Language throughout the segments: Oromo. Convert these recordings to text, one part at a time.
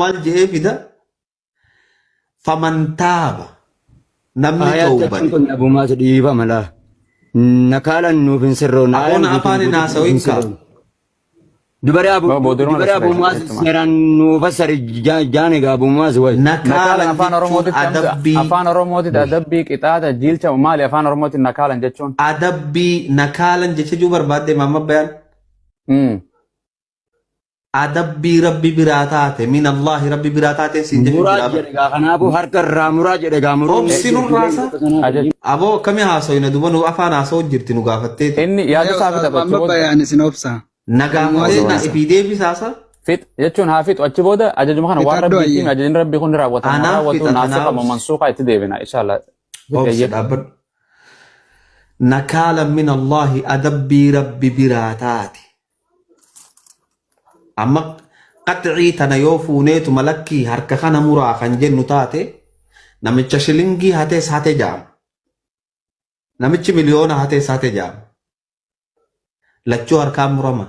maal jedhee fida faman taaba namni ayat tawbate. kun Abu Muaz dhiiba mala nakaalan nuuf hin sirroon Aboon afaan hin haasawin kaa. dubara Abu Muaz seeraan nuuf fassari jaane ga Abu Muaz way Nakaalan afaan oromootitti adabbii. afaan oromootitti adabbii qixaata jiilcha maali afaan oromootitti nakaalan jechuun Adabbii nakaalan jecha juu barbaadde mamma bayaan. Adabbii rabbi biraa taate min Allahi rabbi biraa taate siin jechuudha. muraa jedhe gaa kanaafu harka irraa muraa jedhe gaa muruu Obsinuun raasa. Aboo akkamii haasawina duba nu afaan haasawuu jirti nu gaafatteeti. inni yaada isaa fixatu achi Amma booda bayaan isin obsa. Na gaafatee na ifii deebisaasa. fix jechuun haa fixu achi booda ajajuma kana waan Fixadhu rabbiitiin ayye. ajajni rabbii kun raawwatamu Anaaf raawwatu fixa, naasifa anaaf. mansuuqa itti deebina inshallah Obsi dhaabbadhu. Nakaalan min Allahi adabbii rabbi biraa taate. Amma qaxicii tana yoo fuuneetu malakkii harka kana muraa kan jennu taate namicha shilingii hatees hate jaama. Namichi miliyoona hatees hate jaama. Lachuu harkaan murama.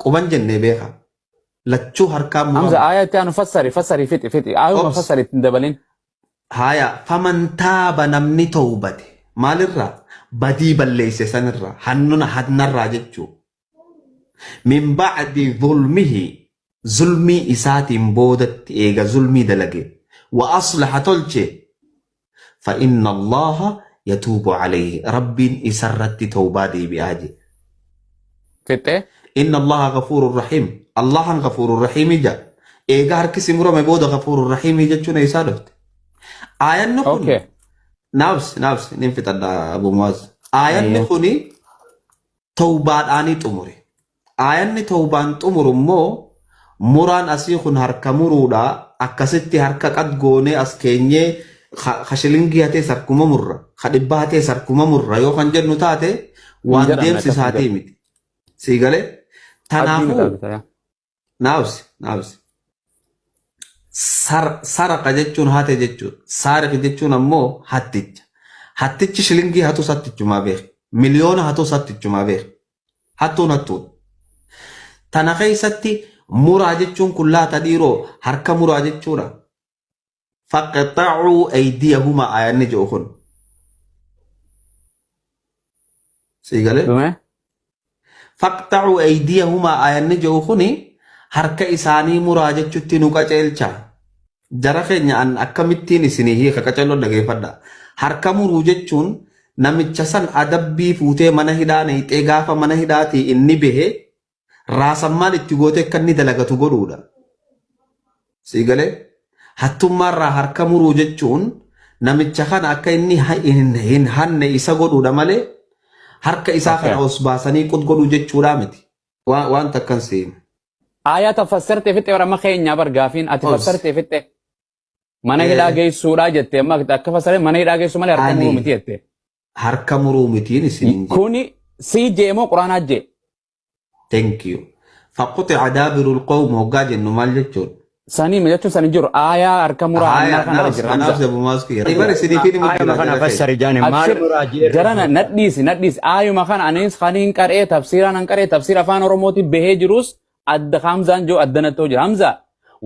Quban jennee beeka. Lachuu harkaan hamza murama. aya itti aanu fassari fixi ayuma Obs. fassari ittiin dabalin Haya faman taaba namni tawbate maalirraa badii balleeyse sanirraa hannuna hannarraa jechuu min ba'di zulmihi zulmii isaatiin boodatti eega zulmii dalage wa aslaha tolche fa inna allaha yatuubu alayhi rabbiin isarratti tawbaa deebi'aa je fixee inna allaha ghafuurun rahiim allahan ghafuurun rahiimi ja eega harkisi murame booda ghafuurun rahiimii jechuun isaa dhufte aayanni kun okay naabs nin fixadha Abu Muaz. Aayanni kuni tawbaadhaanii xumure. Aayanni tawbaan xumuru immoo muraan asii kun harka muruudha akkasitti harka qad goonee as keenyee shilingii hatees harkuma murra dhibbaa hatees harkuma murra yoo kan jennu taate waan jedhamne deemsisaatii akkasuma. miti. Sii galee? abdiin Kanaafuu isaa naabs. Saraqa jechuun hate jechuudha. Saariq jechuun ammoo hatticha. Hattichi shilingii hatus hattichumaa beek. Miliyoona hatus hattichumaa beek. Hattuun hattuudha. Tana keessatti muraa jechuun kun laata dhiiroo harka muraa jechuudha. Faqxacuu aydiyahumaa ayanni jedhu kun. Sii galee? dhume Faqxacuu aydiyahumaa ayanni jedhu kuni harka isaanii muraa jechutti nu qaceelcha. Jara keenya an akkamittiin isinii hiika qaceeloo dhageeffadha. Harka muruu jechuun namicha san adabbii fuutee mana hidhaa neexee gaafa mana hidhaatii inni bahe raasammaan itti gootee akka inni dalagatu godhuudha. Sii galee? Hattummaarraa harka muruu jechuun namicha kana akka inni hin hanne isa godhuudha malee harka isaa kana os baasanii qut godhuu jechuudha miti. Waan takkan seenu. aya tafassarte fixe warama keenya bargaafiin ati Obs. fassarte fixe mana hidhaa geessuudha jette amma akka fassare mana hidhaa geessu malee harka Ani. muruu miti jette Harka muruu mitiin isiniin jedhe. kuni sii jeemoo quraanaa jee Thank you. Faqquxica daabirul qawmi hoggaa jennu maal jechuudha? sanii jechuun sanii jiru aayaa harka muraa hannaa kana jira Naaf hamza Abu Muaz kiyya. Ibar isinii fi ayuma kana fassari jaane maal abshir muraa jedhe jarana nadhiisi aayuma kana anis kaniin qaree tafsiiraan an qaree tafsiir afaan oromooti bahee jirus adda hamzaan joo addanatoo jira hamza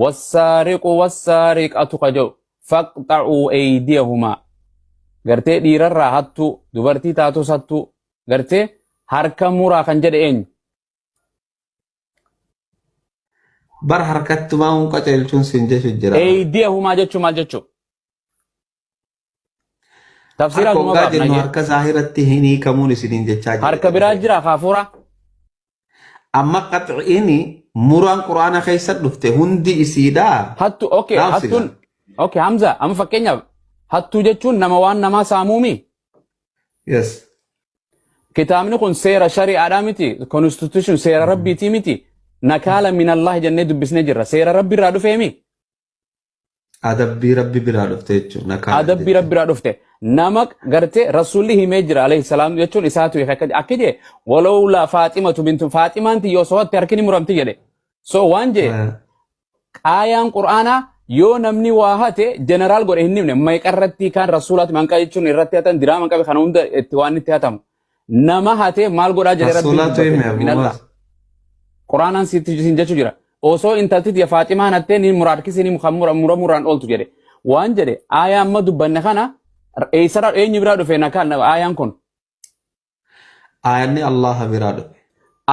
wassaariqu wassaariqatu kajoo faqxacuu aydiyahumaa gartee dhiirarraa hattu dubartii taatus hattu gartee harka muraa kan jedhe eenyu Bar harkatti maa'uun qaceelchuun siin jechu jira. aydiyahumaa jechuu maal jechuu tafsiira Harka aduma hoggaa jennu baafna harka zaahiratti hin hiikamuun isiniin jechaa jira. harka biraa jira kaafuura Amma qaxciini muraan quraana keessa dhufte hundi isiidhaa. hattu okay Naaf hattuun sigaa. okay hamza amma fakkeenyaaf hattuu jechuun nama waan namaa saamuumi Yes. kitaabni kun seera shari'aadhaa miti constitution seera rabbiitii miti nakaala min Allah jennee dubbisnee jirra seera rabbi irraa dhufeemi Adabbii rabbi biraa dhufte jechuudha. adabbii rabbi irraa dhufte nama gartee rasuulli himee jira alayhi salaam jechuun isaatu akka jee walawlaa faaximatu bintu faaximaanti yoo so'atte harkini muramti jedhe so waan jee aayaan qur'aanaa yoo namni waa hate jeneraal godhe hin himne maqarratti kan rasuulaati manqaa jechuun irratti hatan diraama qabe kana hunda itti waan itti hatamu nama hate maal godhaa jedhe Rasuulaatu hime Abu minallah Muaz. quraanaan siin jechuu jira osoo intalti ya Faatimaan hattee ni muraadkisi ni muraan ooltu jedhe waan jedhe aayaa amma dubbanne kana eessara eenyu biraa dhufe nakaan aayaan kun Ayanni Allah biraa dhufe.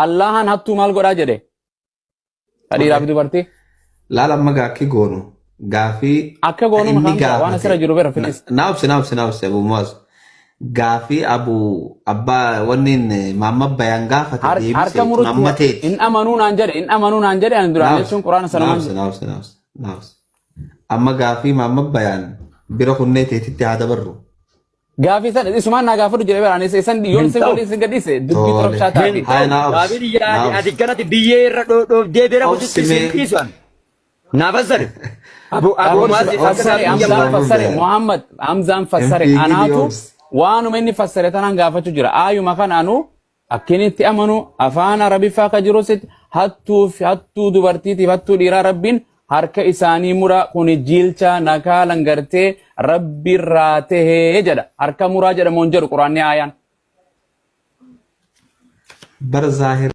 Allahan hattuu maal godhaa jedhe dhiiraa fi dubartii Laala amma gaakki goonu gaafii akka goonu makaan waan asirra jiru bira filis naabsi Abu Muaz gaafii abbaa wannin mamma bayan gaafate harka murutti in amanuu naan jedhe ani duraan jechuun quraana sanumaan naabsi amma gaafii mamma bayan bira kunnee teetitti haa dabarru. Gaafii sana isumaan naa gaafadhu jedhe biraan isan yoon isin godhi isin gadhiise dubbii xorobshaa taati. Gaafii yaadi ati kanatti biyyee irra dhoobdee bira kututti isin dhiisan. Naa fassare. Abu fassare Muhammad Hamzaan fassare anaatu waanuma inni fassare tanaan gaafachuu jira. Aayuma kanaanu akkinitti amanu afaan arabiffaa ka jiru sitti hattuu dubartiitiif hattuu dhiiraa rabbiin harka isaanii mura kuni jilcha nakaalan gartee rabbi irraa tahee jedha harka muraa jedhamuun jedhu quraanni aayaan. Bar zaahir